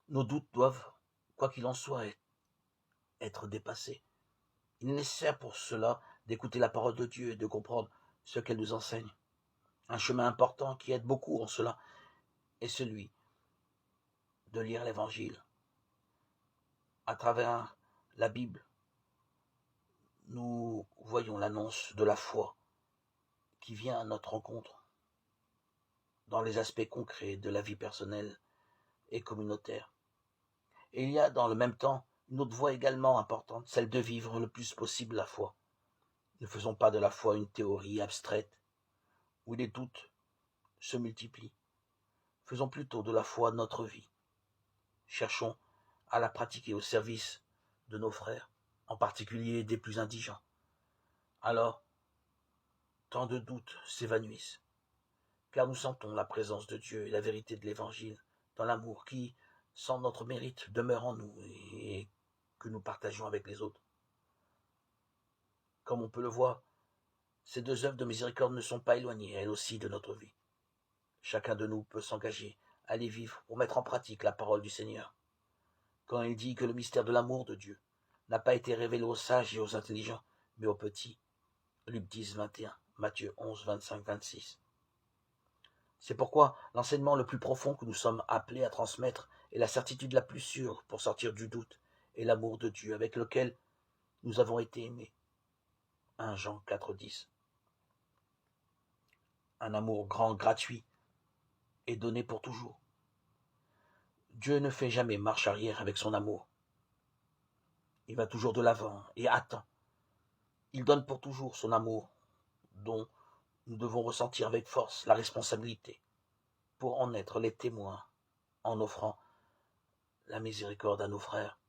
Nos doutes doivent, quoi qu'il en soit, être dépassés. Il est nécessaire pour cela d'écouter la parole de Dieu et de comprendre ce qu'elle nous enseigne. Un chemin important qui aide beaucoup en cela est celui de lire l'Évangile. À travers la Bible, nous voyons l'annonce de la foi qui vient à notre rencontre dans les aspects concrets de la vie personnelle et communautaire. Et il y a dans le même temps une autre voie également importante, celle de vivre le plus possible la foi. Ne faisons pas de la foi une théorie abstraite où les doutes se multiplient. Faisons plutôt de la foi notre vie. Cherchons à la pratiquer au service de nos frères, en particulier des plus indigents. Alors, tant de doutes s'évanouissent, car nous sentons la présence de Dieu et la vérité de l'Évangile dans l'amour qui, sans notre mérite, demeure en nous et que nous partageons avec les autres. Comme on peut le voir, ces deux œuvres de miséricorde ne sont pas éloignées, elles aussi, de notre vie. Chacun de nous peut s'engager à les vivre pour mettre en pratique la parole du Seigneur. Quand il dit que le mystère de l'amour de Dieu n'a pas été révélé aux sages et aux intelligents, mais aux petits. Luc 10, 21, Matthieu 11, 25, 26. C'est pourquoi l'enseignement le plus profond que nous sommes appelés à transmettre est la certitude la plus sûre pour sortir du doute et l'amour de Dieu avec lequel nous avons été aimés. 1 Jean 4, 10. Un amour grand, gratuit et donné pour toujours. Dieu ne fait jamais marche arrière avec son amour. Il va toujours de l'avant et attend. Il donne pour toujours son amour, dont nous devons ressentir avec force la responsabilité pour en être les témoins en offrant la miséricorde à nos frères.